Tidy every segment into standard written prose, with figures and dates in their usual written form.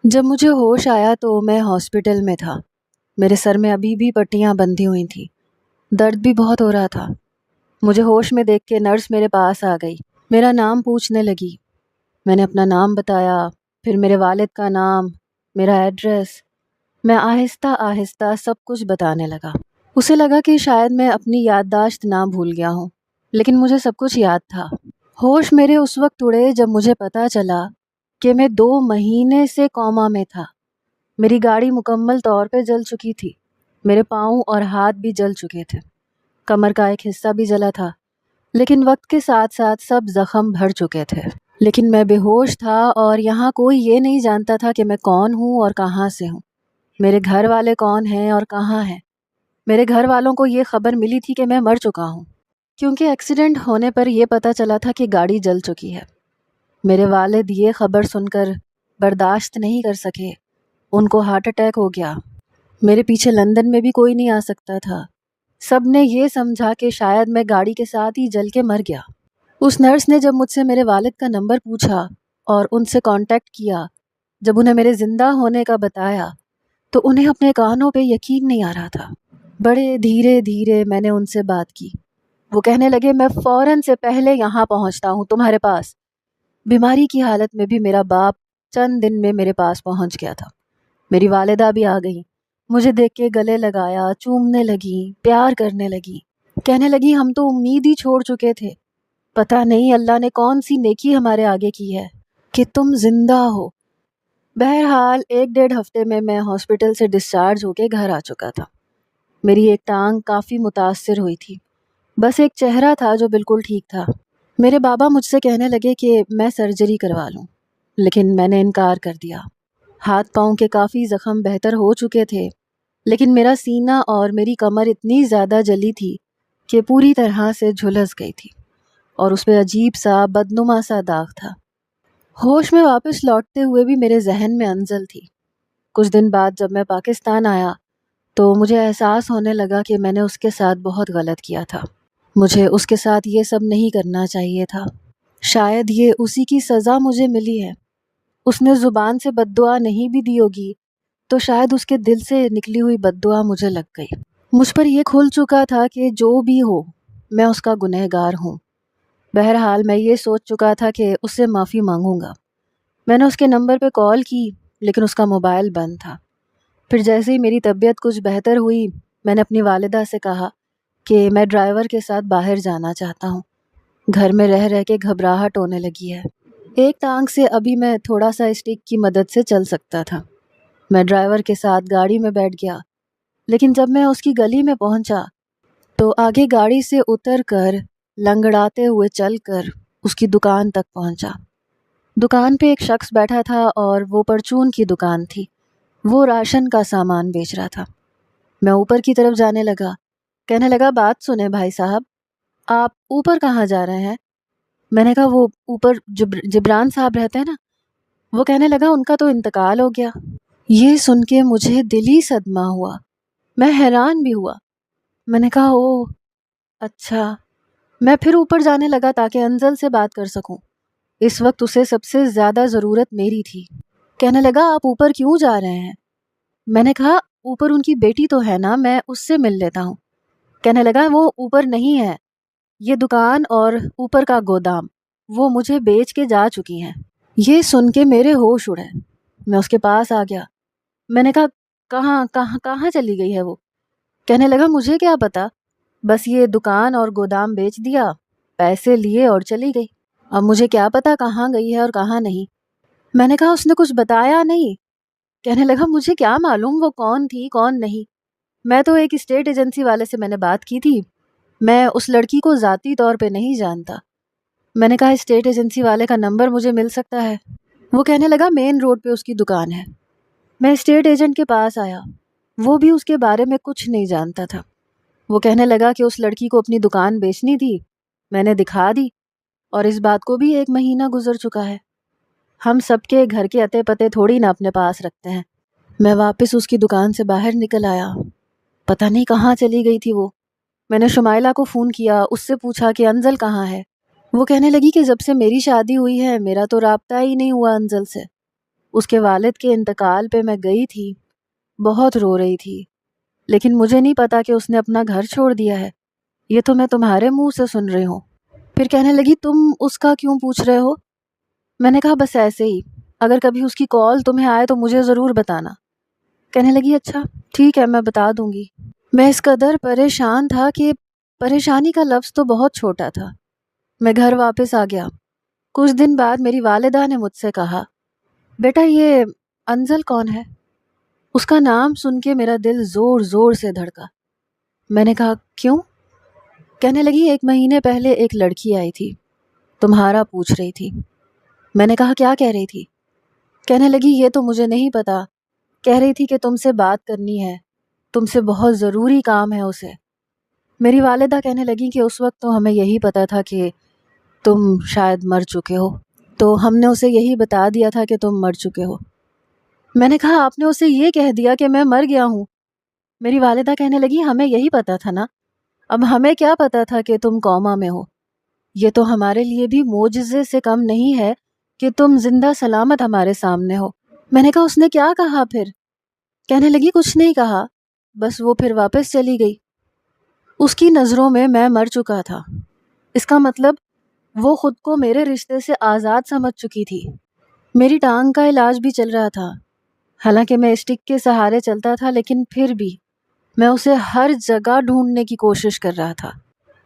جب مجھے ہوش آیا تو میں ہاسپٹل میں تھا۔ میرے سر میں ابھی بھی پٹیاں بندھی ہوئی تھیں۔ درد بھی بہت ہو رہا تھا۔ مجھے ہوش میں دیکھ کے نرس میرے پاس آ گئی۔ میرا نام پوچھنے لگی۔ میں نے اپنا نام بتایا، پھر میرے والد کا نام، میرا ایڈریس۔ میں آہستہ آہستہ سب کچھ بتانے لگا۔ اسے لگا کہ شاید میں اپنی یادداشت نہ بھول گیا ہوں، لیکن مجھے سب کچھ یاد تھا۔ ہوش میرے اس وقت اڑے جب مجھے پتہ چلا کہ میں 2 مہینے سے کوما میں تھا۔ میری گاڑی مکمل طور پہ جل چکی تھی۔ میرے پاؤں اور ہاتھ بھی جل چکے تھے۔ کمر کا ایک حصہ بھی جلا تھا، لیکن وقت کے ساتھ ساتھ سب زخم بھر چکے تھے۔ لیکن میں بے ہوش تھا اور یہاں کوئی یہ نہیں جانتا تھا کہ میں کون ہوں اور کہاں سے ہوں، میرے گھر والے کون ہیں اور کہاں ہیں۔ میرے گھر والوں کو یہ خبر ملی تھی کہ میں مر چکا ہوں، کیونکہ ایکسیڈنٹ ہونے پر یہ پتہ چلا تھا کہ گاڑی جل چکی ہے۔ میرے والد یہ خبر سن کر برداشت نہیں کر سکے۔ ان کو ہارٹ اٹیک ہو گیا۔ میرے پیچھے لندن میں بھی کوئی نہیں آ سکتا تھا۔ سب نے یہ سمجھا کہ شاید میں گاڑی کے ساتھ ہی جل کے مر گیا۔ اس نرس نے جب مجھ سے میرے والد کا نمبر پوچھا اور ان سے کانٹیکٹ کیا، جب انہیں میرے زندہ ہونے کا بتایا تو انہیں اپنے کانوں پہ یقین نہیں آ رہا تھا۔ بڑے دھیرے دھیرے میں نے ان سے بات کی۔ وہ کہنے لگے، میں فوراً سے پہلے یہاں پہنچتا ہوں تمہارے پاس۔ بیماری کی حالت میں بھی میرا باپ چند دن میں میرے پاس پہنچ گیا تھا۔ میری والدہ بھی آ گئیں۔ مجھے دیکھ کے گلے لگایا، چومنے لگی، پیار کرنے لگی، کہنے لگی ہم تو امید ہی چھوڑ چکے تھے، پتہ نہیں اللہ نے کون سی نیکی ہمارے آگے کی ہے کہ تم زندہ ہو۔ بہرحال 1-1.5 ہفتے میں ہاسپٹل سے ڈسچارج ہو کے گھر آ چکا تھا۔ میری ایک ٹانگ کافی متاثر ہوئی تھی، بس ایک چہرہ تھا جو بالکل ٹھیک تھا۔ میرے بابا مجھ سے کہنے لگے کہ میں سرجری کروا لوں، لیکن میں نے انکار کر دیا۔ ہاتھ پاؤں کے کافی زخم بہتر ہو چکے تھے، لیکن میرا سینہ اور میری کمر اتنی زیادہ جلی تھی کہ پوری طرح سے جھلس گئی تھی اور اس پہ عجیب سا بدنما سا داغ تھا۔ ہوش میں واپس لوٹتے ہوئے بھی میرے ذہن میں انزل تھی۔ کچھ دن بعد جب میں پاکستان آیا تو مجھے احساس ہونے لگا کہ میں نے اس کے ساتھ بہت غلط کیا تھا۔ مجھے اس کے ساتھ یہ سب نہیں کرنا چاہیے تھا۔ شاید یہ اسی کی سزا مجھے ملی ہے۔ اس نے زبان سے بد دعا نہیں بھی دی ہوگی تو شاید اس کے دل سے نکلی ہوئی بد دعا مجھے لگ گئی۔ مجھ پر یہ کھل چکا تھا کہ جو بھی ہو میں اس کا گنہگار ہوں۔ بہرحال میں یہ سوچ چکا تھا کہ اس سے معافی مانگوں گا۔ میں نے اس کے نمبر پہ کال کی، لیکن اس کا موبائل بند تھا۔ پھر جیسے ہی میری طبیعت کچھ بہتر ہوئی، میں نے اپنی والدہ سے کہا کہ میں ڈرائیور کے ساتھ باہر جانا چاہتا ہوں۔ گھر میں رہ رہ کے گھبراہٹ ہونے لگی ہے۔ ایک ٹانگ سے ابھی میں تھوڑا سا اسٹک کی مدد سے چل سکتا تھا۔ میں ڈرائیور کے ساتھ گاڑی میں بیٹھ گیا، لیکن جب میں اس کی گلی میں پہنچا تو آگے گاڑی سے اتر کر لنگڑاتے ہوئے چل کر اس کی دکان تک پہنچا۔ دکان پہ ایک شخص بیٹھا تھا اور وہ پرچون کی دکان تھی۔ وہ راشن کا سامان بیچ رہا تھا۔ میں اوپر کی طرف جانے لگا۔ کہنے لگا، بات سنیں بھائی صاحب، آپ اوپر کہاں جا رہے ہیں؟ میں نے کہا، وہ اوپر جبران صاحب رہتے ہیں نا۔ وہ کہنے لگا، ان کا تو انتقال ہو گیا۔ یہ سن کے مجھے دلی صدمہ ہوا۔ میں حیران بھی ہوا۔ میں نے کہا، اوہ اچھا۔ میں پھر اوپر جانے لگا تاکہ انزل سے بات کر سکوں۔ اس وقت اسے سب سے زیادہ ضرورت میری تھی۔ کہنے لگا، آپ اوپر کیوں جا رہے ہیں؟ میں نے کہا، اوپر ان کی بیٹی تو ہے نا، میں اس سے مل لیتا ہوں۔ کہنے لگا، وہ اوپر نہیں ہے، یہ دکان اور اوپر کا گودام وہ مجھے بیچ کے جا چکی ہیں۔ یہ سن کے میرے ہوش اڑے۔ میں اس کے پاس آ گیا۔ میں نے کہا، کہاں چلی گئی ہے وہ؟ کہنے لگا، مجھے کیا پتا، بس یہ دکان اور گودام بیچ دیا، پیسے لیے اور چلی گئی۔ اب مجھے کیا پتا کہاں گئی ہے اور کہاں نہیں۔ میں نے کہا، اس نے کچھ بتایا نہیں؟ کہنے لگا، مجھے کیا معلوم وہ کون تھی کون نہیں، میں تو ایک اسٹیٹ ایجنسی والے سے میں نے بات کی تھی، میں اس لڑکی کو ذاتی طور پہ نہیں جانتا۔ میں نے کہا، اسٹیٹ ایجنسی والے کا نمبر مجھے مل سکتا ہے؟ وہ کہنے لگا، مین روڈ پہ اس کی دکان ہے۔ میں اسٹیٹ ایجنٹ کے پاس آیا۔ وہ بھی اس کے بارے میں کچھ نہیں جانتا تھا۔ وہ کہنے لگا کہ اس لڑکی کو اپنی دکان بیچنی تھی، میں نے دکھا دی، اور اس بات کو بھی 1 مہینہ گزر چکا ہے۔ ہم سب کے گھر کے اتے پتے تھوڑی نہ اپنے پاس رکھتے ہیں۔ میں واپس اس کی دکان سے باہر نکل آیا۔ پتہ نہیں کہاں چلی گئی تھی وہ۔ میں نے شمائلہ کو فون کیا، اس سے پوچھا کہ انزل کہاں ہے۔ وہ کہنے لگی کہ جب سے میری شادی ہوئی ہے میرا تو رابطہ ہی نہیں ہوا انزل سے، اس کے والد کے انتقال پہ میں گئی تھی، بہت رو رہی تھی، لیکن مجھے نہیں پتا کہ اس نے اپنا گھر چھوڑ دیا ہے، یہ تو میں تمہارے منہ سے سن رہی ہوں۔ پھر کہنے لگی تم اس کا کیوں پوچھ رہے ہو؟ میں نے کہا بس ایسے ہی، اگر کبھی اس کی کال تمہیں آئے تو مجھے ضرور بتانا۔ کہنے لگی اچھا ٹھیک ہے، میں بتا دوں گی۔ میں اس قدر پریشان تھا کہ پریشانی کا لفظ تو بہت چھوٹا تھا۔ میں گھر واپس آ گیا۔ کچھ دن بعد میری والدہ نے مجھ سے کہا، بیٹا یہ انزل کون ہے؟ اس کا نام سن کے میرا دل زور زور سے دھڑکا۔ میں نے کہا کیوں؟ کہنے لگی 1 مہینے پہلے ایک لڑکی آئی تھی، تمہارا پوچھ رہی تھی۔ میں نے کہا کیا کہہ رہی تھی؟ کہنے لگی یہ تو مجھے نہیں پتا، کہہ رہی تھی کہ تم سے بات کرنی ہے، تم سے بہت ضروری کام ہے اسے۔ میری والدہ کہنے لگی کہ اس وقت تو ہمیں یہی پتا تھا کہ تم شاید مر چکے ہو، تو ہم نے اسے یہی بتا دیا تھا کہ تم مر چکے ہو۔ میں نے کہا آپ نے اسے یہ کہہ دیا کہ میں مر گیا ہوں؟ میری والدہ کہنے لگی ہمیں یہی پتا تھا نا، اب ہمیں کیا پتا تھا کہ تم کوما میں ہو؟ یہ تو ہمارے لیے بھی معجزے سے کم نہیں ہے کہ تم زندہ سلامت ہمارے سامنے ہو۔ میں نے کہا اس نے کیا کہا پھر؟ کہنے لگی کچھ نہیں کہا، بس وہ پھر واپس چلی گئی۔ اس کی نظروں میں مر چکا تھا، اس کا مطلب وہ خود کو میرے رشتے سے آزاد سمجھ چکی تھی۔ میری ٹانگ کا علاج بھی چل رہا تھا، حالانکہ میں اسٹک کے سہارے چلتا تھا، لیکن پھر بھی میں اسے ہر جگہ ڈھونڈنے کی کوشش کر رہا تھا۔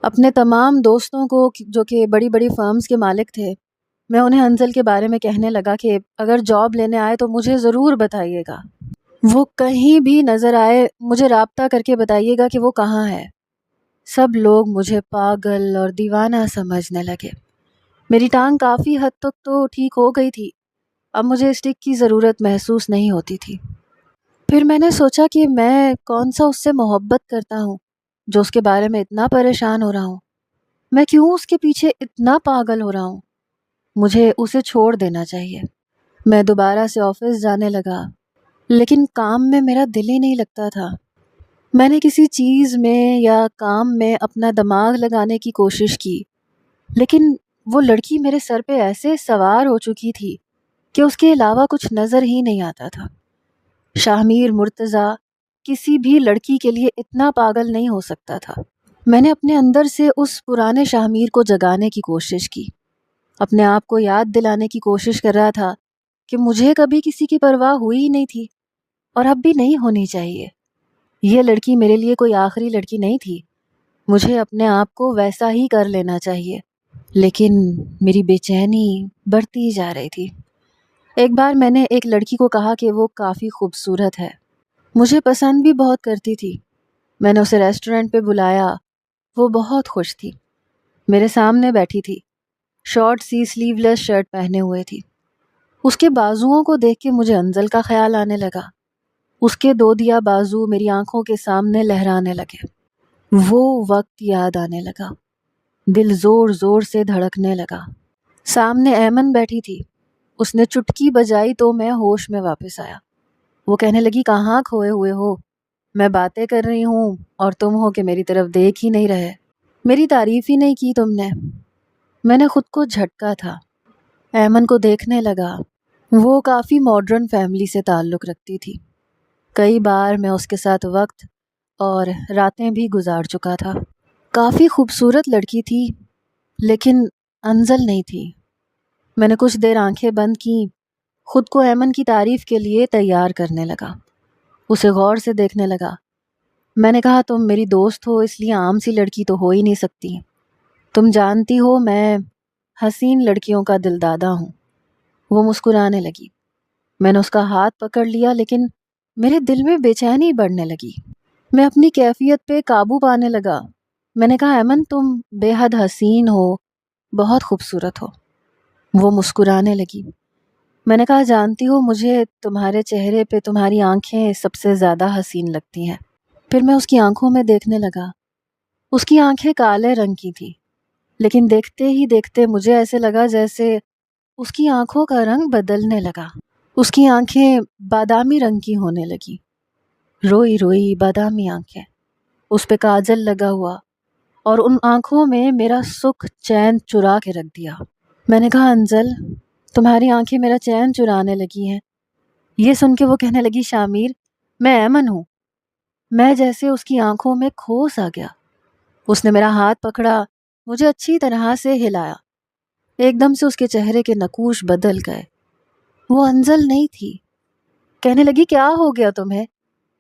اپنے تمام دوستوں کو جو کہ بڑی بڑی فرمز کے مالک تھے، میں انہیں انزل کے بارے میں کہنے لگا کہ اگر جاب لینے آئے تو مجھے ضرور بتائیے گا، وہ کہیں بھی نظر آئے مجھے رابطہ کر کے بتائیے گا کہ وہ کہاں ہے۔ سب لوگ مجھے پاگل اور دیوانہ سمجھنے لگے۔ میری ٹانگ کافی حد تک تو ٹھیک ہو گئی تھی، اب مجھے اسٹک کی ضرورت محسوس نہیں ہوتی تھی۔ پھر میں نے سوچا کہ میں کون سا اس سے محبت کرتا ہوں جو اس کے بارے میں اتنا پریشان ہو رہا ہوں؟ میں کیوں اس کے پیچھے اتنا پاگل ہو رہا ہوں؟ مجھے اسے چھوڑ دینا چاہیے۔ میں دوبارہ سے آفس جانے لگا، لیکن کام میں میرا دل ہی نہیں لگتا تھا۔ میں نے کسی چیز میں یا کام میں اپنا دماغ لگانے کی کوشش کی، لیکن وہ لڑکی میرے سر پہ ایسے سوار ہو چکی تھی کہ اس کے علاوہ کچھ نظر ہی نہیں آتا تھا۔ شاہمیر مرتضیٰ کسی بھی لڑکی کے لیے اتنا پاگل نہیں ہو سکتا تھا۔ میں نے اپنے اندر سے اس پرانے شاہمیر کو جگانے کی کوشش کی، اپنے آپ کو یاد دلانے کی کوشش کر رہا تھا کہ مجھے کبھی کسی کی پرواہ ہوئی ہی نہیں تھی اور اب بھی نہیں ہونی چاہیے۔ یہ لڑکی میرے لیے کوئی آخری لڑکی نہیں تھی، مجھے اپنے آپ کو ویسا ہی کر لینا چاہیے، لیکن میری بے چینی بڑھتی جا رہی تھی۔ ایک بار میں نے ایک لڑکی کو کہا کہ وہ کافی خوبصورت ہے، مجھے پسند بھی بہت کرتی تھی۔ میں نے اسے ریسٹورنٹ پہ بلایا، وہ بہت خوش تھی، میرے سامنے بیٹھی تھی، شارٹ سی سلیو لیس شرٹ پہنے ہوئے تھی۔ اس کے بازوؤں کو دیکھ کے مجھے انزل کا خیال آنے لگا، اس کے دودیا بازو میری آنکھوں کے سامنے لہرانے لگے۔ وہ وقت یاد آنے لگا، دل زور زور سے دھڑکنے لگا۔ سامنے ایمن بیٹھی تھی، اس نے چٹکی بجائی تو میں ہوش میں واپس آیا۔ وہ کہنے لگی کہاں کھوئے ہوئے ہو؟ میں باتیں کر رہی ہوں اور تم ہو کہ میری طرف دیکھ ہی نہیں رہے، میری تعریف ہی نہیں کی تم نے۔ میں نے خود کو جھٹکا تھا، ایمن کو دیکھنے لگا۔ وہ کافی ماڈرن فیملی سے تعلق رکھتی تھی، کئی بار میں اس کے ساتھ وقت اور راتیں بھی گزار چکا تھا۔ کافی خوبصورت لڑکی تھی، لیکن انزل نہیں تھی۔ میں نے کچھ دیر آنکھیں بند کیں، خود کو ایمن کی تعریف کے لیے تیار کرنے لگا، اسے غور سے دیکھنے لگا۔ میں نے کہا تم میری دوست ہو، اس لیے عام سی لڑکی تو ہو ہی نہیں سکتی، تم جانتی ہو میں حسین لڑکیوں کا دل دادا ہوں۔ وہ مسکرانے لگی۔ میں نے اس کا ہاتھ پکڑ لیا، لیکن میرے دل میں بے چینی بڑھنے لگی۔ میں اپنی کیفیت پہ قابو پانے لگا۔ میں نے کہا ایمن تم بے حد حسین ہو، بہت خوبصورت ہو۔ وہ مسکرانے لگی۔ میں نے کہا جانتی ہو مجھے تمہارے چہرے پہ تمہاری آنکھیں سب سے زیادہ حسین لگتی ہیں۔ پھر میں اس کی آنکھوں میں دیکھنے لگا۔ اس کی آنکھیں کالے رنگ کی تھی، لیکن دیکھتے ہی دیکھتے مجھے ایسے لگا جیسے اس کی آنکھوں کا رنگ بدلنے لگا۔ اس کی آنکھیں بادامی رنگ کی ہونے لگی، روئی روئی بادامی آنکھیں، اس پہ کاجل لگا ہوا، اور ان آنکھوں میں میرا سکھ چین چرا کے رکھ دیا۔ میں نے کہا انزل تمہاری آنکھیں میرا چین چرانے لگی ہیں، یہ سن کے وہ کہنے لگی شامیر میں ایمن ہوں۔ میں جیسے اس کی آنکھوں میں کھوس آ گیا۔ اس نے میرا ہاتھ پکڑا، مجھے اچھی طرح سے ہلایا۔ ایک دم سے اس کے چہرے کے نقوش بدل گئے۔ وہ انزل نہیں تھی۔ کہنے لگی کیا ہو گیا تمہیں؟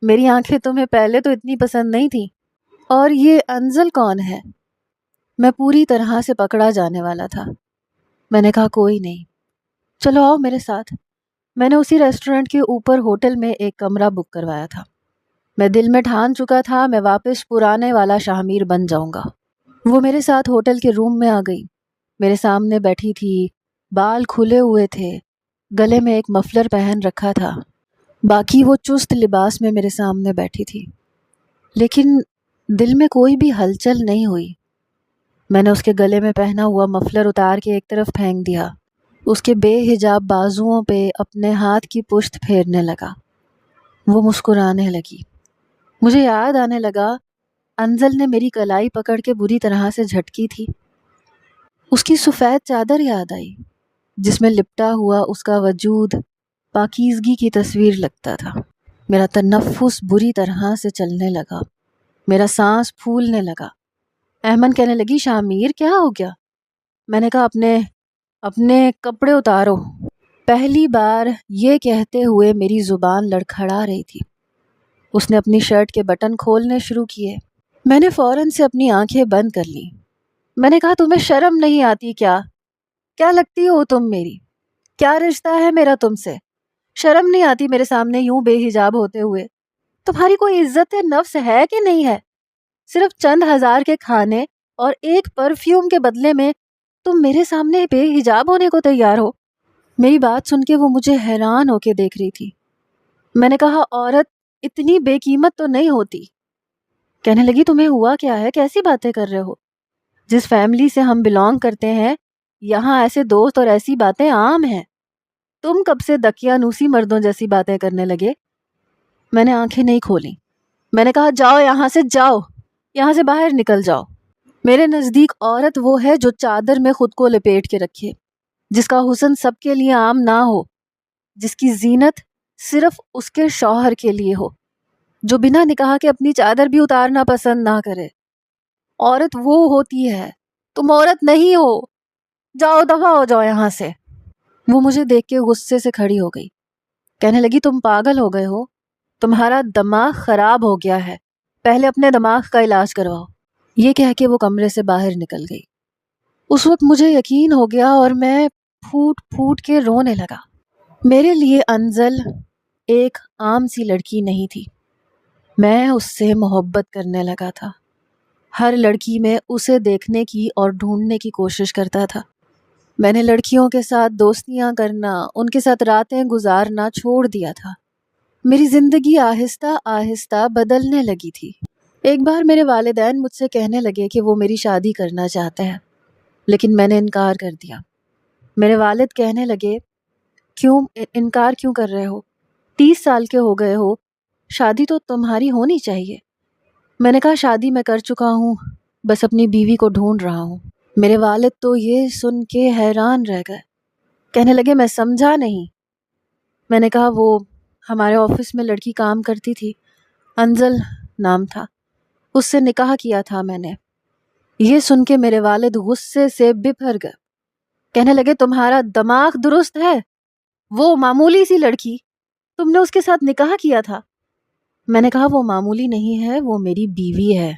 میری آنکھیں تمہیں پہلے تو اتنی پسند نہیں تھیں، اور یہ انزل کون ہے؟ میں پوری طرح سے پکڑا جانے والا تھا۔ میں نے کہا کوئی نہیں، چلو آؤ میرے ساتھ۔ میں نے اسی ریسٹورنٹ کے اوپر ہوٹل میں ایک کمرہ بک کروایا تھا۔ میں دل میں ٹھان چکا تھا میں واپس پرانے والا شامیر بن جاؤں گا۔ وہ میرے ساتھ ہوٹل کے روم میں آ گئی، میرے سامنے بیٹھی تھی، بال کھلے ہوئے تھے، گلے میں ایک مفلر پہن رکھا تھا، باقی وہ چست لباس میں میرے سامنے بیٹھی تھی، لیکن دل میں کوئی بھی ہلچل نہیں ہوئی۔ میں نے اس کے گلے میں پہنا ہوا مفلر اتار کے ایک طرف پھینک دیا، اس کے بے حجاب بازوؤں پہ اپنے ہاتھ کی پشت پھیرنے لگا۔ وہ مسکرانے لگی۔ مجھے یاد آنے لگا انزل نے میری کلائی پکڑ کے بری طرح سے جھٹکی تھی۔ اس کی سفید چادر یاد آئی جس میں لپٹا ہوا اس کا وجود پاکیزگی کی تصویر لگتا تھا۔ میرا تنفس بری طرح سے چلنے لگا، میرا سانس پھولنے لگا۔ ایمن کہنے لگی شامیر کیا ہو گیا؟ میں نے کہا اپنے کپڑے اتارو۔ پہلی بار یہ کہتے ہوئے میری زبان لڑکھڑا رہی تھی۔ اس نے اپنی شرٹ کے بٹن کھولنے شروع کیے۔ میں نے فوراً سے اپنی آنکھیں بند کر لیں۔ میں نے کہا تمہیں شرم نہیں آتی کیا؟ کیا لگتی ہو تم میری؟ کیا رشتہ ہے میرا تم سے؟ شرم نہیں آتی میرے سامنے یوں بے حجاب ہوتے ہوئے؟ تمہاری کوئی عزت نفس ہے کہ نہیں ہے؟ صرف چند ہزار کے کھانے اور ایک پرفیوم کے بدلے میں تم میرے سامنے بے حجاب ہونے کو تیار ہو۔ میری بات سن کے وہ مجھے حیران ہو کے دیکھ رہی تھی۔ میں نے کہا عورت اتنی بے قیمت تو نہیں ہوتی۔ کہنے لگی تمہیں ہوا کیا ہے؟ کیسی باتیں کر رہے ہو؟ جس فیملی سے ہم بلونگ کرتے ہیں یہاں ایسے دوست اور ایسی باتیں عام ہیں۔ تم کب سے دقیانوسی مردوں جیسی باتیں کرنے لگے؟ میں نے آنکھیں نہیں کھولیں۔ میں نے کہا جاؤ یہاں سے، جاؤ یہاں سے، باہر نکل جاؤ۔ میرے نزدیک عورت وہ ہے جو چادر میں خود کو لپیٹ کے رکھے، جس کا حسن سب کے لیے عام نہ ہو، جس کی زینت صرف اس کے شوہر کے لیے ہو، جو بنا نکاح کے اپنی چادر بھی اتارنا پسند نہ کرے۔ عورت وہ ہوتی ہے، تم عورت نہیں ہو، جاؤ دفع ہو جاؤ یہاں سے۔ وہ مجھے دیکھ کے غصے سے کھڑی ہو گئی، کہنے لگی تم پاگل ہو گئے ہو، تمہارا دماغ خراب ہو گیا ہے، پہلے اپنے دماغ کا علاج کرواؤ۔ یہ کہہ کے وہ کمرے سے باہر نکل گئی۔ اس وقت مجھے یقین ہو گیا اور میں پھوٹ پھوٹ کے رونے لگا۔ میرے لیے انزل ایک عام سی لڑکی نہیں تھی، میں اس سے محبت کرنے لگا تھا۔ ہر لڑکی میں اسے دیکھنے کی اور ڈھونڈنے کی کوشش کرتا تھا۔ میں نے لڑکیوں کے ساتھ دوستیاں کرنا، ان کے ساتھ راتیں گزارنا چھوڑ دیا تھا۔ میری زندگی آہستہ آہستہ بدلنے لگی تھی۔ ایک بار میرے والدین مجھ سے کہنے لگے کہ وہ میری شادی کرنا چاہتے ہیں، لیکن میں نے انکار کر دیا۔ میرے والد کہنے لگے کیوں انکار کیوں کر رہے ہو؟ 30 سال کے ہو گئے ہو، شادی تو تمہاری ہونی چاہیے۔ میں نے کہا شادی میں کر چکا ہوں، بس اپنی بیوی کو ڈھونڈ رہا ہوں۔ میرے والد تو یہ سن کے حیران رہ گئے، کہنے لگے میں سمجھا نہیں۔ میں نے کہا وہ ہمارے آفس میں لڑکی کام کرتی تھی، انزل نام تھا، اس سے نکاح کیا تھا میں نے۔ یہ سن کے میرے والد غصے سے بپھر گئے، کہنے لگے تمہارا دماغ درست ہے؟ وہ معمولی سی لڑکی، تم نے اس کے ساتھ نکاح کیا تھا؟ میں نے کہا وہ معمولی نہیں ہے، وہ میری بیوی ہے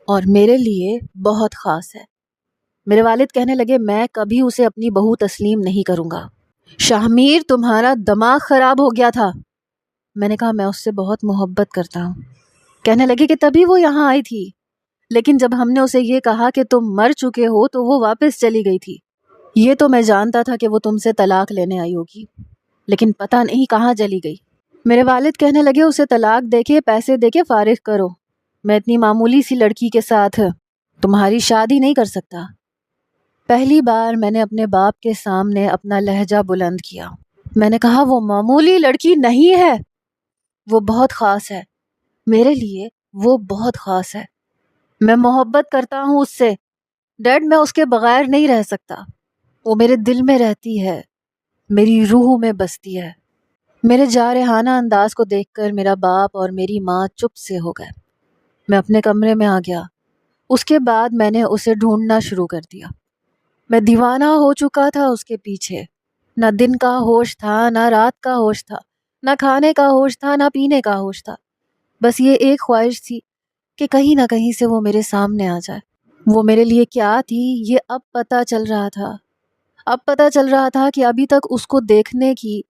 اور میرے لیے بہت خاص ہے۔ میرے والد کہنے لگے میں کبھی اسے اپنی بہو تسلیم نہیں کروں گا۔ شاہمیر تمہارا دماغ خراب ہو گیا تھا۔ میں نے کہا میں اس سے بہت محبت کرتا ہوں۔ کہنے لگے کہ تبھی وہ یہاں آئی تھی، لیکن جب ہم نے اسے یہ کہا کہ تم مر چکے ہو تو وہ واپس چلی گئی تھی۔ یہ تو میں جانتا تھا کہ وہ تم سے طلاق لینے آئی ہوگی، لیکن پتہ نہیں کہاں چلی گئی۔ میرے والد کہنے لگے اسے طلاق دے کے پیسے دے کے فارغ کرو، میں اتنی معمولی سی لڑکی کے ساتھ تمہاری شادی نہیں کر سکتا۔ پہلی بار میں نے اپنے باپ کے سامنے اپنا لہجہ بلند کیا۔ میں نے کہا وہ معمولی لڑکی نہیں ہے، وہ بہت خاص ہے، میرے لیے وہ بہت خاص ہے۔ میں محبت کرتا ہوں اس سے، ڈیڈ میں اس کے بغیر نہیں رہ سکتا، وہ میرے دل میں رہتی ہے، میری روح میں بستی ہے۔ میرے جارحانہ انداز کو دیکھ کر میرا باپ اور میری ماں چپ سے ہو گئے۔ میں اپنے کمرے میں آ گیا۔ اس کے بعد میں نے اسے ڈھونڈنا شروع کر دیا۔ میں دیوانہ ہو چکا تھا اس کے پیچھے۔ نہ دن کا ہوش تھا، نہ رات کا ہوش تھا، نہ کھانے کا ہوش تھا، نہ پینے کا ہوش تھا۔ بس یہ ایک خواہش تھی کہ کہیں نہ کہیں سے وہ میرے سامنے آ جائے۔ وہ میرے لیے کیا تھی یہ اب پتہ چل رہا تھا۔ اب پتہ چل رہا تھا کہ ابھی تک اس کو دیکھنے کی،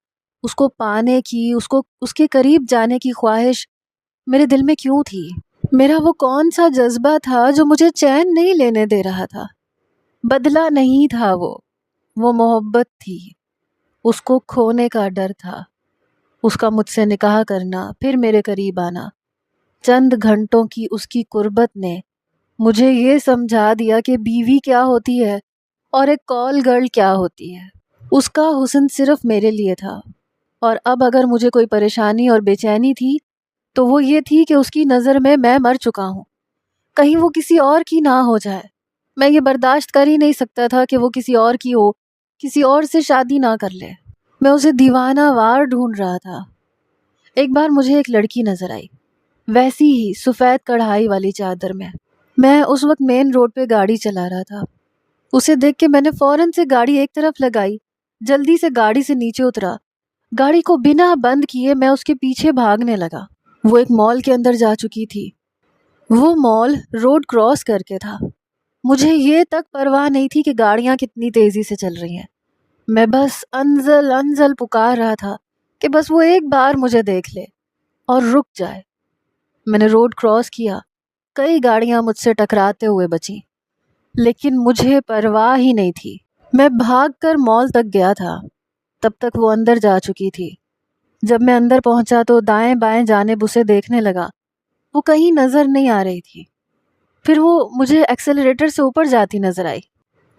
اس کو پانے کی، اس کے قریب جانے کی خواہش میرے دل میں کیوں تھی؟ میرا وہ کون سا جذبہ تھا جو مجھے چین نہیں لینے دے رہا تھا؟ بدلہ نہیں تھا وہ محبت تھی۔ اس کو کھونے کا ڈر تھا۔ اس کا مجھ سے نکاح کرنا، پھر میرے قریب آنا۔ چند گھنٹوں کی اس کی قربت نے مجھے یہ سمجھا دیا کہ بیوی کیا ہوتی ہے اور ایک کال گرل کیا ہوتی ہے۔ اس کا حسن صرف میرے لیے تھا، اور اب اگر مجھے کوئی پریشانی اور بے چینی تھی تو وہ یہ تھی کہ اس کی نظر میں مر چکا ہوں۔ کہیں وہ کسی اور کی نہ ہو جائے۔ میں یہ برداشت کر ہی نہیں سکتا تھا کہ وہ کسی اور کی ہو، کسی اور سے شادی نہ کر لے۔ میں اسے دیوانہ وار ڈھونڈ رہا تھا۔ ایک بار مجھے ایک لڑکی نظر آئی، ویسی ہی سفید کڑھائی والی چادر میں۔ میں اس وقت مین روڈ پہ گاڑی چلا رہا تھا۔ اسے دیکھ کے میں نے فوراً سے گاڑی ایک طرف لگائی، جلدی سے گاڑی سے نیچے اترا۔ گاڑی کو بنا بند کیے میں اس کے پیچھے بھاگنے لگا۔ وہ ایک مال کے اندر جا چکی تھی۔ وہ مال روڈ کراس کر کے تھا۔ مجھے یہ تک پرواہ نہیں تھی کہ گاڑیاں کتنی تیزی سے چل رہی ہیں۔ میں بس انزل انزل پکار رہا تھا کہ بس وہ ایک بار مجھے دیکھ لے اور رک جائے۔ میں نے روڈ کراس کیا۔ کئی گاڑیاں مجھ سے ٹکراتے ہوئے بچیں، لیکن مجھے پرواہ ہی نہیں تھی۔ میں بھاگ کر مال تک گیا تھا، تب تک وہ اندر جا چکی تھی۔ جب میں اندر پہنچا تو دائیں بائیں جانب اسے دیکھنے لگا۔ وہ کہیں نظر نہیں آ رہی تھی۔ پھر وہ مجھے ایکسیلریٹر سے اوپر جاتی نظر آئی۔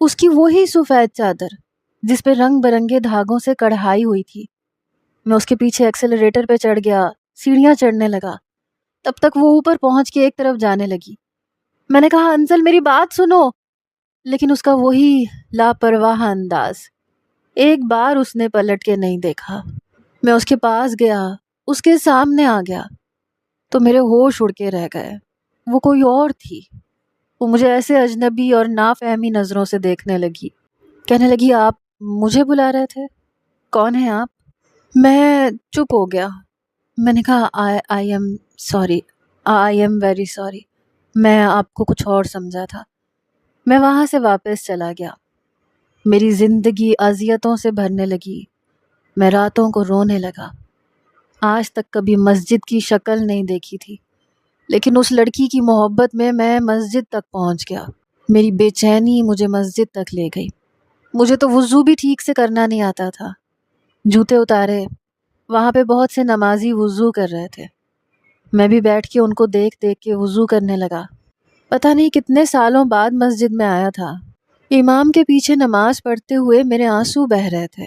اس کی وہی سفید چادر جس پہ رنگ برنگے دھاگوں سے کڑھائی ہوئی تھی۔ میں اس کے پیچھے ایکسیلریٹر پہ چڑھ گیا، سیڑھیاں چڑھنے لگا۔ تب تک وہ اوپر پہنچ کے ایک طرف جانے لگی۔ میں نے کہا انزل میری بات سنو، لیکن اس کا وہی لاپرواہ انداز۔ ایک بار اس نے پلٹ کے نہیں دیکھا۔ میں اس کے پاس گیا، اس کے سامنے آ گیا تو میرے ہوش اڑ کے رہ گئے۔ وہ کوئی اور تھی۔ وہ مجھے ایسے اجنبی اور نافہمی نظروں سے دیکھنے لگی۔ کہنے لگی آپ مجھے بلا رہے تھے؟ کون ہیں آپ؟ میں چپ ہو گیا۔ میں نے کہا I am sorry, I am very sorry, میں آپ کو کچھ اور سمجھا تھا۔ میں وہاں سے واپس چلا گیا۔ میری زندگی اذیتوں سے بھرنے لگی۔ میں راتوں کو رونے لگا۔ آج تک کبھی مسجد کی شکل نہیں دیکھی تھی، لیکن اس لڑکی کی محبت میں مسجد تک پہنچ گیا۔ میری بے چینی مجھے مسجد تک لے گئی۔ مجھے تو وضو بھی ٹھیک سے کرنا نہیں آتا تھا۔ جوتے اتارے، وہاں پہ بہت سے نمازی وضو کر رہے تھے۔ میں بھی بیٹھ کے ان کو دیکھ دیکھ کے وضو کرنے لگا۔ پتہ نہیں کتنے سالوں بعد مسجد میں آیا تھا۔ امام کے پیچھے نماز پڑھتے ہوئے میرے آنسو بہہ رہے تھے۔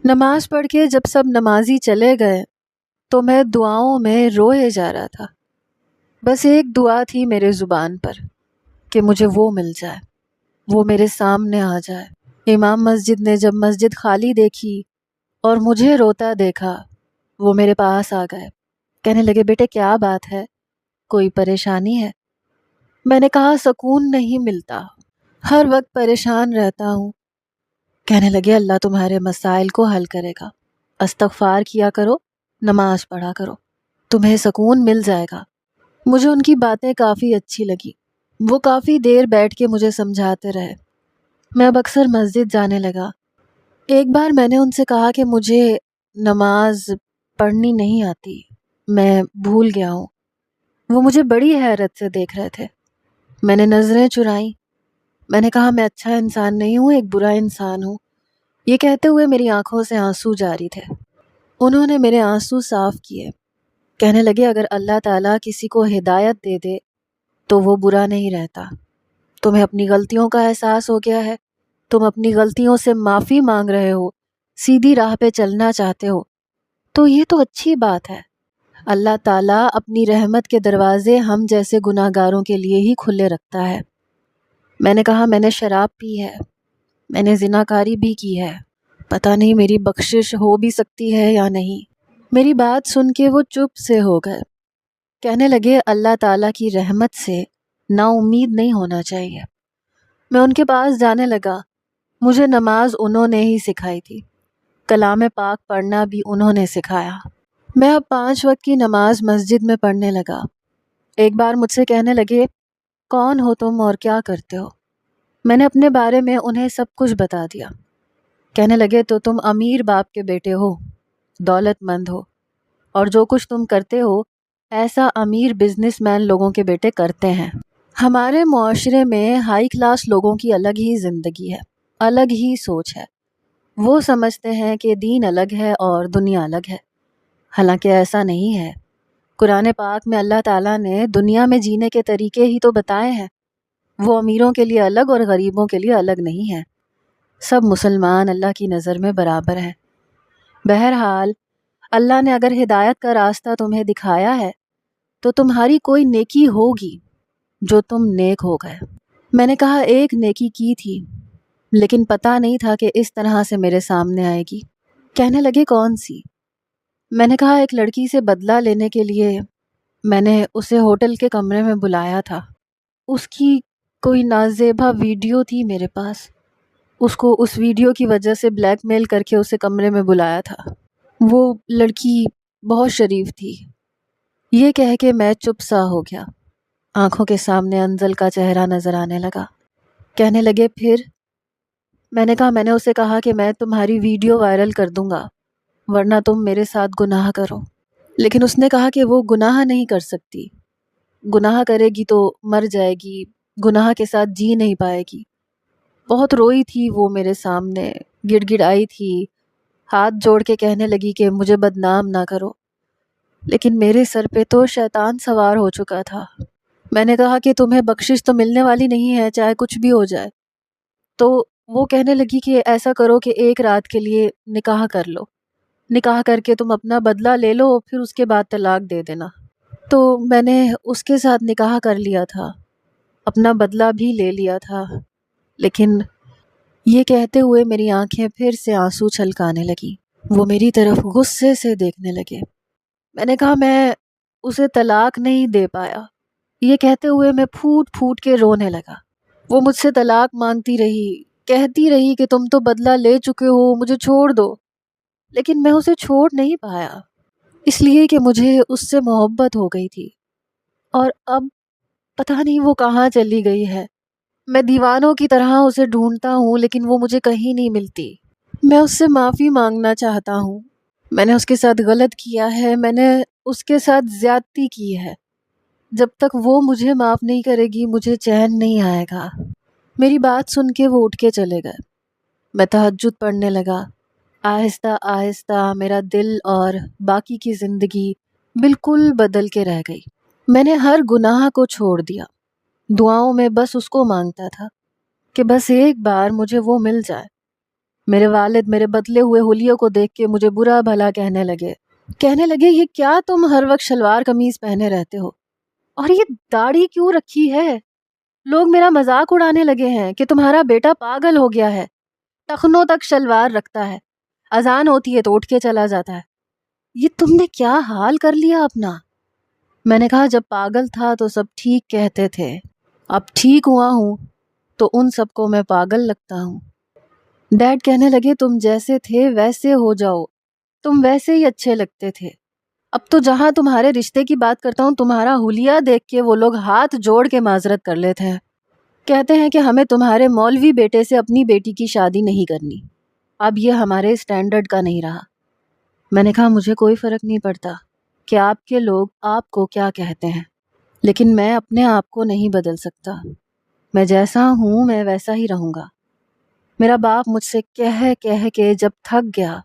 نماز پڑھ کے جب سب نمازی چلے گئے تو میں دعاؤں میں روئے جا رہا تھا۔ بس ایک دعا تھی میرے زبان پر کہ مجھے وہ مل جائے، وہ میرے سامنے آ جائے۔ امام مسجد نے جب مسجد خالی دیکھی اور مجھے روتا دیکھا، وہ میرے پاس آ گئے۔ کہنے لگے بیٹے کیا بات ہے، کوئی پریشانی ہے؟ میں نے کہا سکون نہیں ملتا، ہر وقت پریشان رہتا ہوں۔ کہنے لگے اللہ تمہارے مسائل کو حل کرے گا، استغفار کیا کرو، نماز پڑھا کرو، تمہیں سکون مل جائے گا۔ مجھے ان کی باتیں کافی اچھی لگی۔ وہ کافی دیر بیٹھ کے مجھے سمجھاتے رہے۔ میں اب اکثر مسجد جانے لگا۔ ایک بار میں نے ان سے کہا کہ مجھے نماز پڑھنی نہیں آتی، میں بھول گیا ہوں۔ وہ مجھے بڑی حیرت سے دیکھ رہے تھے۔ میں نے نظریں چرائیں۔ میں نے کہا میں اچھا انسان نہیں ہوں، ایک برا انسان ہوں۔ یہ کہتے ہوئے میری آنکھوں سے آنسو جاری تھے۔ انہوں نے میرے آنسو صاف کیے۔ کہنے لگے اگر اللہ تعالیٰ کسی کو ہدایت دے دے تو وہ برا نہیں رہتا۔ تمہیں اپنی غلطیوں کا احساس ہو گیا ہے، تم اپنی غلطیوں سے معافی مانگ رہے ہو، سیدھی راہ پہ چلنا چاہتے ہو، تو یہ تو اچھی بات ہے۔ اللہ تعالیٰ اپنی رحمت کے دروازے ہم جیسے گناہ گاروں کے لیے ہی کھلے رکھتا ہے۔ میں نے کہا میں نے شراب پی ہے، میں نے زناکاری بھی کی ہے، پتہ نہیں میری بخشش ہو بھی سکتی ہے یا نہیں۔ میری بات سن کے وہ چپ سے ہو گئے. کہنے لگے اللہ تعالیٰ کی رحمت سے نا امید نہیں ہونا چاہیے. میں ان کے پاس جانے لگا. مجھے نماز انہوں نے ہی سکھائی تھی. کلام پاک پڑھنا بھی انہوں نے سکھایا. میں اب 5 وقت کی نماز مسجد میں پڑھنے لگا. ایک بار مجھ سے کہنے لگے کون ہو تم اور کیا کرتے ہو؟ میں نے اپنے بارے میں انہیں سب کچھ بتا دیا. کہنے لگے تو تم امیر باپ کے بیٹے ہو، دولت مند ہو، اور جو کچھ تم کرتے ہو ایسا امیر بزنس مین لوگوں کے بیٹے کرتے ہیں. ہمارے معاشرے میں ہائی کلاس لوگوں کی الگ ہی زندگی ہے، الگ ہی سوچ ہے. وہ سمجھتے ہیں کہ دین الگ ہے اور دنیا الگ ہے، حالانکہ ایسا نہیں ہے. قرآن پاک میں اللہ تعالیٰ نے دنیا میں جینے کے طریقے ہی تو بتائے ہیں. وہ امیروں کے لیے الگ اور غریبوں کے لیے الگ نہیں ہے. سب مسلمان اللہ کی نظر میں برابر ہیں. بہرحال اللہ نے اگر ہدایت کا راستہ تمہیں دکھایا ہے تو تمہاری کوئی نیکی ہوگی جو تم نیک ہو گئے. میں نے کہا ایک نیکی کی تھی لیکن پتہ نہیں تھا کہ اس طرح سے میرے سامنے آئے گی. کہنے لگے کون سی؟ میں نے کہا ایک لڑکی سے بدلہ لینے کے لیے میں نے اسے ہوٹل کے کمرے میں بلایا تھا. اس کی کوئی نازیبا ویڈیو تھی میرے پاس. اس کو اس ویڈیو کی وجہ سے بلیک میل کر کے اسے کمرے میں بلایا تھا. وہ لڑکی بہت شریف تھی. یہ کہہ کے میں چپ سا ہو گیا. آنکھوں کے سامنے انزل کا چہرہ نظر آنے لگا. کہنے لگے پھر؟ میں نے کہا میں نے اسے کہا کہ میں تمہاری ویڈیو وائرل کر دوں گا ورنہ تم میرے ساتھ گناہ کرو. لیکن اس نے کہا کہ وہ گناہ نہیں کر سکتی، گناہ کرے گی تو مر جائے گی، گناہ کے ساتھ جی نہیں پائے گی. بہت روئی تھی وہ میرے سامنے، گڑ گڑ آئی تھی، ہاتھ جوڑ کے کہنے لگی کہ مجھے بدنام نہ کرو. لیکن میرے سر پہ تو شیطان سوار ہو چکا تھا. میں نے کہا کہ تمہیں بخشش تو ملنے والی نہیں ہے چاہے کچھ بھی ہو جائے. تو وہ کہنے لگی کہ ایسا کرو کہ ایک رات کے لیے نکاح کر لو، نکاح کر کے تم اپنا بدلہ لے لو پھر اس کے بعد طلاق دے دینا. تو میں نے اس کے ساتھ نکاح کر لیا تھا، اپنا بدلہ بھی لے لیا تھا. لیکن یہ کہتے ہوئے میری آنکھیں پھر سے آنسو چھلکانے لگی. وہ میری طرف غصے سے دیکھنے لگے. میں نے کہا میں اسے طلاق نہیں دے پایا. یہ کہتے ہوئے میں پھوٹ پھوٹ کے رونے لگا. وہ مجھ سے طلاق مانگتی رہی، کہتی رہی کہ تم تو بدلہ لے چکے ہو، مجھے چھوڑ دو. لیکن میں اسے چھوڑ نہیں پایا، اس لیے کہ مجھے اس سے محبت ہو گئی تھی. اور اب پتہ نہیں وہ کہاں چلی گئی ہے. میں دیوانوں کی طرح اسے ڈھونڈتا ہوں لیکن وہ مجھے کہیں نہیں ملتی. میں اس سے معافی مانگنا چاہتا ہوں. میں نے اس کے ساتھ غلط کیا ہے، میں نے اس کے ساتھ زیادتی کی ہے. جب تک وہ مجھے معاف نہیں کرے گی مجھے چین نہیں آئے گا. میری بات سن کے وہ اٹھ کے چلے گئے. میں تہجد پڑھنے لگا. آہستہ آہستہ میرا دل اور باقی کی زندگی بالکل بدل کے رہ گئی. میں نے ہر گناہ کو چھوڑ دیا. دعاؤں میں بس اس کو مانگتا تھا کہ بس ایک بار مجھے وہ مل جائے. میرے والد میرے بدلے ہوئے حلیوں کو دیکھ کے مجھے برا بھلا کہنے لگے یہ کیا تم ہر وقت شلوار قمیض پہنے رہتے ہو اور یہ داڑھی کیوں رکھی ہے؟ لوگ میرا مذاق اڑانے لگے ہیں کہ تمہارا بیٹا پاگل ہو گیا ہے، ٹخنوں تک شلوار رکھتا ہے، اذان ہوتی ہے تو اٹھ کے چلا جاتا ہے. یہ تم نے کیا حال کر لیا اپنا؟ میں نے کہا جب پاگل تھا تو سب ٹھیک کہتے تھے، اب ٹھیک ہوا ہوں تو ان سب کو میں پاگل لگتا ہوں. ڈیڈ کہنے لگے تم جیسے تھے ویسے ہو جاؤ، تم ویسے ہی اچھے لگتے تھے. اب تو جہاں تمہارے رشتے کی بات کرتا ہوں تمہارا حلیہ دیکھ کے وہ لوگ ہاتھ جوڑ کے معذرت کر لیتے ہیں. کہتے ہیں کہ ہمیں تمہارے مولوی بیٹے سے اپنی بیٹی کی شادی نہیں کرنی. اب یہ ہمارے اسٹینڈرڈ کا نہیں رہا. میں نے کہا مجھے کوئی فرق نہیں پڑتا کہ آپ کے لوگ آپ کو کیا کہتے ہیں، لیکن میں اپنے آپ کو نہیں بدل سکتا. میں جیسا ہوں میں ویسا ہی رہوں گا. میرا باپ مجھ سے کہہ کے جب تھک گیا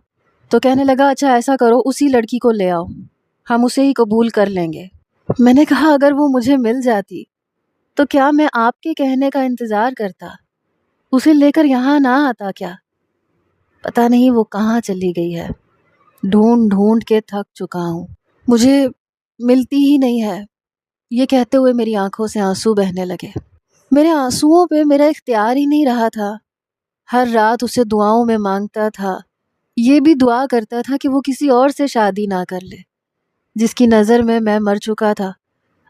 تو کہنے لگا اچھا ایسا کرو اسی لڑکی کو لے آؤ، ہم اسے ہی قبول کر لیں گے. میں نے کہا اگر وہ مجھے مل جاتی تو کیا میں آپ کے کہنے کا انتظار کرتا؟ اسے لے کر یہاں نہ آتا کیا؟ پتہ نہیں وہ کہاں چلی گئی ہے. ڈھونڈ ڈھونڈ کے تھک چکا ہوں، مجھے ملتی ہی نہیں ہے. یہ کہتے ہوئے میری آنکھوں سے آنسو بہنے لگے. میرے آنسوؤں پہ میرا اختیار ہی نہیں رہا تھا. ہر رات اسے دعاؤں میں مانگتا تھا یہ بھی دعا کرتا تھا کہ وہ کسی اور سے شادی نہ کر لے، جس کی نظر میں مر چکا تھا۔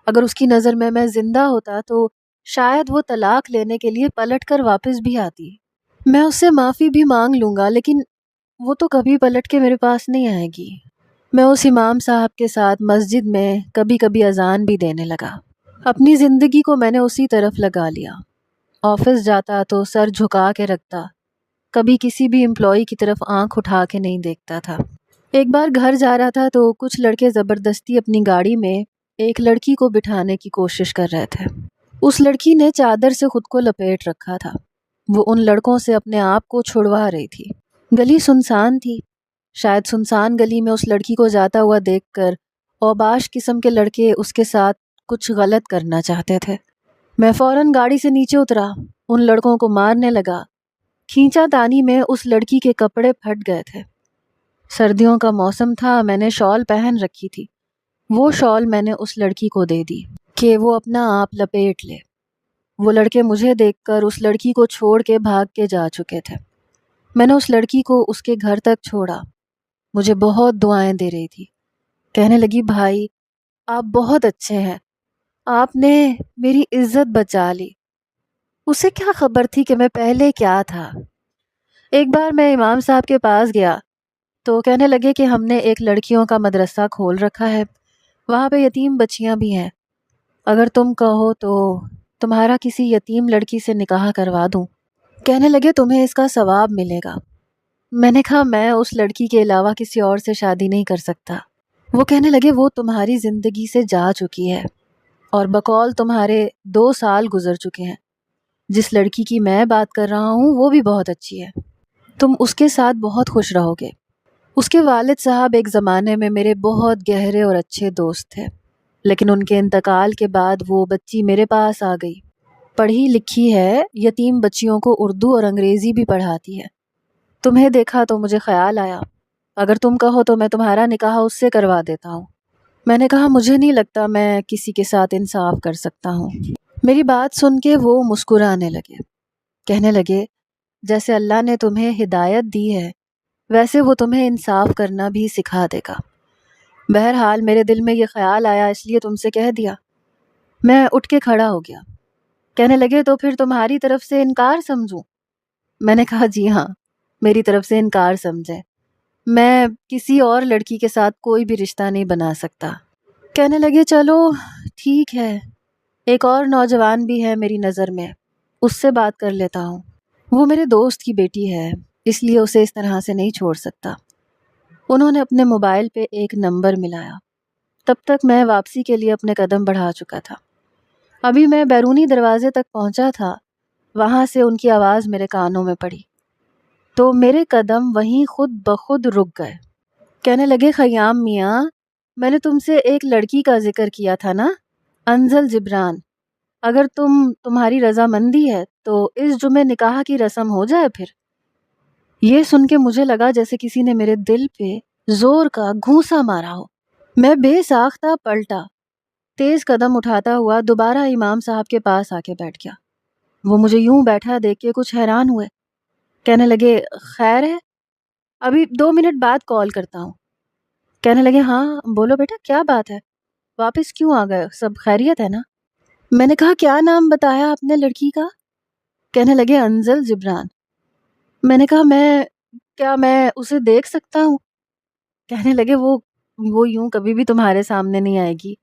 اگر اس کی نظر میں زندہ ہوتا تو شاید وہ طلاق لینے کے لیے پلٹ کر واپس بھی آتی۔ میں اس سے معافی بھی مانگ لوں گا، لیکن وہ تو کبھی پلٹ کے میرے پاس نہیں آئے گی۔ میں اس امام صاحب کے ساتھ مسجد میں کبھی کبھی اذان بھی دینے لگا۔ اپنی زندگی کو میں نے اسی طرف لگا لیا۔ آفس جاتا تو سر جھکا کے رکھتا، کبھی کسی بھی امپلائی کی طرف آنکھ اٹھا کے نہیں دیکھتا تھا۔ ایک بار گھر جا رہا تھا تو کچھ لڑکے زبردستی اپنی گاڑی میں ایک لڑکی کو بٹھانے کی کوشش کر رہے تھے۔ اس لڑکی نے چادر سے خود کو لپیٹ رکھا تھا۔ وہ ان لڑکوں سے اپنے آپ کو چھڑوا رہی تھی۔ گلی سنسان تھی۔ شاید سنسان گلی میں اس لڑکی کو جاتا ہوا دیکھ کر اوباش قسم کے لڑکے اس کے ساتھ کچھ غلط کرنا چاہتے تھے۔ میں فوراً گاڑی سے نیچے اترا، ان لڑکوں کو مارنے لگا۔ کھینچا تانی میں اس لڑکی کے کپڑے پھٹ گئے تھے۔ سردیوں کا موسم تھا، میں نے شال پہن رکھی تھی۔ وہ شال میں نے اس لڑکی کو دے دی کہ وہ اپنا آپ لپیٹ لے۔ وہ لڑکے مجھے دیکھ کر اس لڑکی کو چھوڑ کے بھاگ کے جا چکے تھے۔ میں نے اس لڑکی کو اس کے گھر تک چھوڑا۔ مجھے بہت دعائیں دے رہی تھی۔ کہنے لگی، بھائی آپ بہت اچھے ہیں، آپ نے میری عزت بچا لی۔ اسے کیا خبر تھی کہ میں پہلے کیا تھا۔ ایک بار میں امام صاحب کے پاس گیا تو کہنے لگے کہ ہم نے ایک لڑکیوں کا مدرسہ کھول رکھا ہے، وہاں پہ یتیم بچیاں بھی ہیں، اگر تم کہو تو تمہارا کسی یتیم لڑکی سے نکاح کروا دوں۔ کہنے لگے تمہیں اس کا ثواب ملے گا۔ میں نے کہا میں اس لڑکی کے علاوہ کسی اور سے شادی نہیں کر سکتا۔ وہ کہنے لگے وہ تمہاری زندگی سے جا چکی ہے اور بقول تمہارے 2 سال گزر چکے ہیں۔ جس لڑکی کی میں بات کر رہا ہوں وہ بھی بہت اچھی ہے، تم اس کے ساتھ بہت خوش رہو گے۔ اس کے والد صاحب ایک زمانے میں میرے بہت گہرے اور اچھے دوست تھے، لیکن ان کے انتقال کے بعد وہ بچی میرے پاس آ گئی۔ پڑھی لکھی ہے، یتیم بچیوں کو اردو اور انگریزی بھی پڑھاتی ہے۔ تمہیں دیکھا تو مجھے خیال آیا، اگر تم کہو تو میں تمہارا نکاح اس سے کروا دیتا ہوں۔ میں نے کہا مجھے نہیں لگتا میں کسی کے ساتھ انصاف کر سکتا ہوں۔ میری بات سن کے وہ مسکرانے لگے، کہنے لگے جیسے اللہ نے تمہیں ہدایت دی ہے ویسے وہ تمہیں انصاف کرنا بھی سکھا دے گا۔ بہرحال میرے دل میں یہ خیال آیا، اس لیے تم سے کہہ دیا۔ میں اٹھ کے کھڑا ہو گیا۔ کہنے لگے تو پھر تمہاری طرف سے انکار سمجھوں؟ میں نے کہا جی ہاں، میری طرف سے انکار سمجھیں، میں کسی اور لڑکی کے ساتھ کوئی بھی رشتہ نہیں بنا سکتا۔ کہنے لگے چلو ٹھیک ہے، ایک اور نوجوان بھی ہے میری نظر میں، اس سے بات کر لیتا ہوں، وہ میرے دوست کی بیٹی ہے، اس لیے اسے اس طرح سے نہیں چھوڑ سکتا۔ انہوں نے اپنے موبائل پہ ایک نمبر ملایا۔ تب تک میں واپسی کے لیے اپنے قدم بڑھا چکا تھا۔ ابھی میں بیرونی دروازے تک پہنچا تھا، وہاں سے ان کی آواز میرے کانوں میں پڑی تو میرے قدم وہیں خود بخود رک گئے۔ کہنے لگے خیام میاں، میں نے تم سے ایک لڑکی کا ذکر کیا تھا نا، انزل جبران، اگر تمہاری رضامندی ہے تو اس جمعے نکاح کی رسم ہو جائے۔ پھر یہ سن کے مجھے لگا جیسے کسی نے میرے دل پہ زور کا گھونسا مارا ہو۔ میں بے ساختہ پلٹا، تیز قدم اٹھاتا ہوا دوبارہ امام صاحب کے پاس آ کے بیٹھ گیا۔ وہ مجھے یوں بیٹھا دیکھ کے کچھ حیران ہوئے۔ کہنے لگے خیر ہے، ابھی 2 منٹ بعد کال کرتا ہوں۔ کہنے لگے ہاں بولو بیٹا کیا بات ہے، واپس کیوں آ گئے، سب خیریت ہے نا؟ میں نے کہا کیا نام بتایا آپ نے لڑکی کا؟ کہنے لگے انزل جبران۔ میں نے کہا کیا میں اسے دیکھ سکتا ہوں؟ کہنے لگے وہ یوں کبھی بھی تمہارے سامنے نہیں آئے گی۔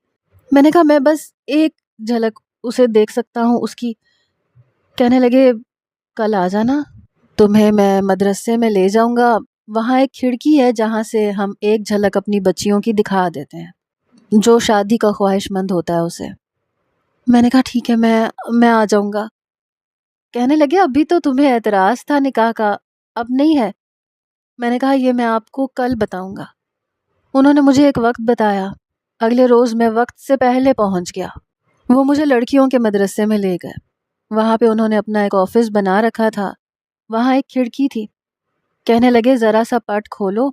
میں نے کہا میں بس ایک جھلک اسے دیکھ سکتا ہوں اس کی۔ کہنے لگے کل آ جانا، تمہیں میں مدرسے میں لے جاؤں گا، وہاں ایک کھڑکی ہے جہاں سے ہم ایک جھلک اپنی بچیوں کی دکھا دیتے ہیں، جو شادی کا خواہش مند ہوتا ہے اسے۔ میں نے کہا ٹھیک ہے، میں آ جاؤں گا۔ کہنے لگے ابھی تو تمہیں اعتراض تھا نکاح کا، اب نہیں ہے۔ میں نے کہا یہ میں آپ کو کل بتاؤں گا۔ انہوں نے مجھے ایک وقت بتایا، اگلے روز میں وقت سے پہلے پہنچ گیا۔ وہ مجھے لڑکیوں کے مدرسے میں لے گئے، وہاں پہ انہوں نے اپنا ایک آفس بنا رکھا تھا، وہاں ایک کھڑکی تھی۔ کہنے لگے ذرا سا پٹ کھولو،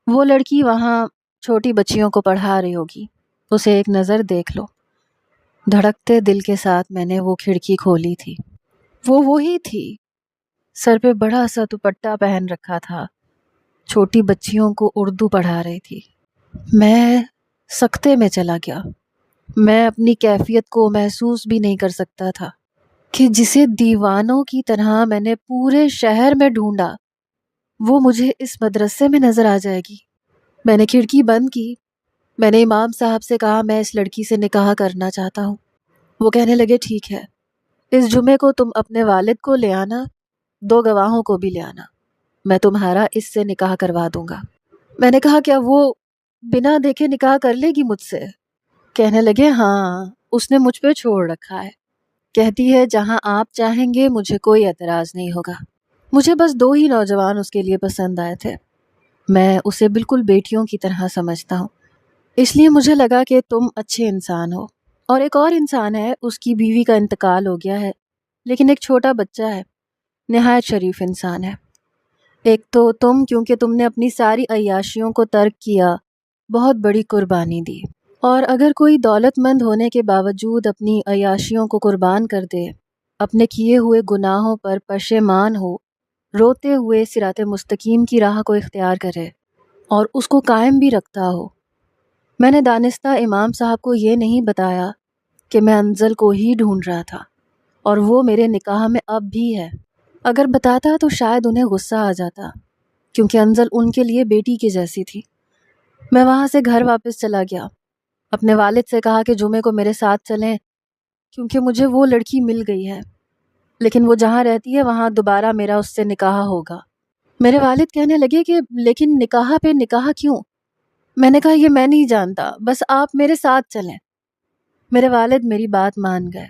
وہ لڑکی وہاں چھوٹی بچیوں کو پڑھا رہی ہوگی، اسے ایک نظر دیکھ لو۔ دھڑکتے دل کے ساتھ میں نے وہ کھڑکی کھولی تھی۔ وہ وہی تھی، سر پہ بڑا سا دوپٹہ پہن رکھا تھا، چھوٹی بچیوں کو اردو پڑھا رہی تھی۔ میں سکتے میں چلا گیا۔ میں اپنی کیفیت کو محسوس بھی نہیں کر سکتا تھا کہ جسے دیوانوں کی طرح میں نے پورے شہر میں ڈھونڈا وہ مجھے اس مدرسے میں نظر آ جائے گی۔ میں نے کھڑکی بند کی۔ میں نے امام صاحب سے کہا میں اس لڑکی سے نکاح کرنا چاہتا ہوں۔ وہ کہنے لگے ٹھیک ہے، اس جمعے کو تم اپنے والد کو لے آنا، 2 گواہوں کو بھی لے آنا، میں تمہارا اس سے نکاح کروا دوں گا۔ میں نے کہا کیا وہ بنا دیکھے نکاح کر لے گی مجھ سے؟ کہنے لگے ہاں، اس نے مجھ پہ چھوڑ رکھا ہے، کہتی ہے جہاں آپ چاہیں گے مجھے کوئی اعتراض نہیں ہوگا۔ مجھے بس 2 ہی نوجوان اس کے لیے پسند آئے تھے۔ میں اسے بالکل بیٹیوں کی طرح سمجھتا ہوں، اس لیے مجھے لگا کہ تم اچھے انسان ہو۔ اور ایک اور انسان ہے، اس کی بیوی کا انتقال ہو گیا ہے لیکن ایک چھوٹا بچہ ہے، نہایت شریف انسان ہے۔ ایک تو تم، کیونکہ تم نے اپنی ساری عیاشیوں کو ترک کیا، بہت بڑی قربانی دی۔ اور اگر کوئی دولت مند ہونے کے باوجود اپنی عیاشیوں کو قربان کر دے، اپنے کیے ہوئے گناہوں پر پشیمان ہو، روتے ہوئے صراط مستقیم کی راہ کو اختیار کرے اور اس کو قائم بھی رکھتا ہو۔ میں نے دانستہ امام صاحب کو یہ نہیں بتایا کہ میں انزل کو ہی ڈھونڈ رہا تھا اور وہ میرے نکاح میں اب بھی ہے۔ اگر بتاتا تو شاید انہیں غصہ آ جاتا، کیونکہ انزل ان کے لیے بیٹی کی جیسی تھی۔ میں وہاں سے گھر واپس چلا گیا، اپنے والد سے کہا کہ جمعے کو میرے ساتھ چلیں کیونکہ مجھے وہ لڑکی مل گئی ہے، لیکن وہ جہاں رہتی ہے وہاں دوبارہ میرا اس سے نکاح ہوگا۔ میرے والد کہنے لگے کہ لیکن نکاح پہ نکاح کیوں؟ میں نے کہا یہ میں نہیں جانتا، بس آپ میرے ساتھ چلیں۔ میرے والد میری بات مان گئے۔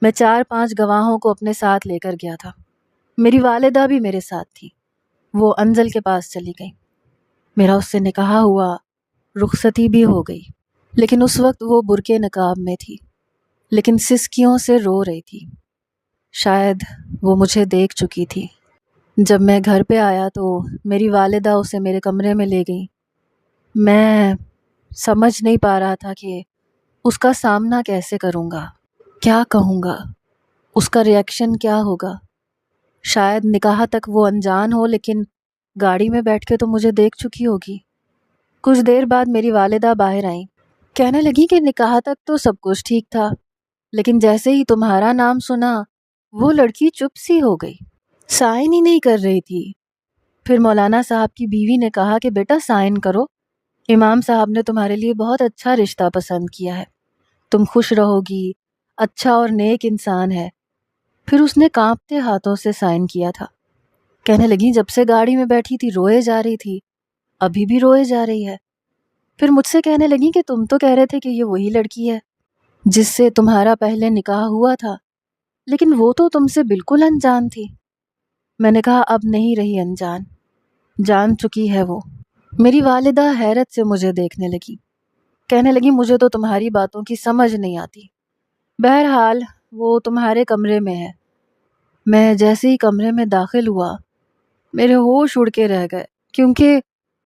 میں 4-5 گواہوں کو اپنے ساتھ لے کر گیا تھا۔ میری والدہ بھی میرے ساتھ تھی۔ وہ انزل کے پاس چلی گئی، میرا اس سے نکاح ہوا، رخصتی بھی ہو گئی، لیکن اس وقت وہ برقع نقاب میں تھی، لیکن سسکیوں سے رو رہی تھی۔ شاید وہ مجھے دیکھ چکی تھی۔ جب میں گھر پہ آیا تو میری والدہ اسے میرے کمرے میں لے گئی۔ میں سمجھ نہیں پا رہا تھا کہ اس کا سامنا کیسے کروں گا، کیا کہوں گا، اس کا ریئیکشن کیا ہوگا۔ شاید نکاح تک وہ انجان ہو، لیکن گاڑی میں بیٹھ کے تو مجھے دیکھ چکی ہوگی۔ کچھ دیر بعد میری والدہ باہر آئیں، کہنے لگی کہ نکاح تک تو سب کچھ ٹھیک تھا، لیکن جیسے ہی تمہارا نام سنا وہ لڑکی چپ سی ہو گئی، سائن ہی نہیں کر رہی تھی۔ پھر مولانا صاحب کی بیوی نے کہا کہ بیٹا سائن کرو، امام صاحب نے تمہارے لیے بہت اچھا رشتہ پسند کیا ہے، تم خوش رہو گی، اچھا اور نیک انسان ہے۔ پھر اس نے کانپتے ہاتھوں سے سائن کیا تھا۔ کہنے لگی جب سے گاڑی میں بیٹھی تھی روئے جا رہی تھی، ابھی بھی روئے جا رہی ہے۔ پھر مجھ سے کہنے لگی کہ تم تو کہہ رہے تھے کہ یہ وہی لڑکی ہے جس سے تمہارا پہلے نکاح ہوا تھا، لیکن وہ تو تم سے بالکل انجان تھی۔ میں نے کہا اب نہیں رہی انجان، جان چکی ہے وہ۔ میری والدہ حیرت سے مجھے دیکھنے لگی، کہنے لگی مجھے تو تمہاری باتوں کی سمجھ نہیں آتی، بہرحال وہ تمہارے کمرے میں ہے۔ میں جیسے ہی کمرے میں داخل ہوا میرے ہوش اڑ کے رہ گئے، کیونکہ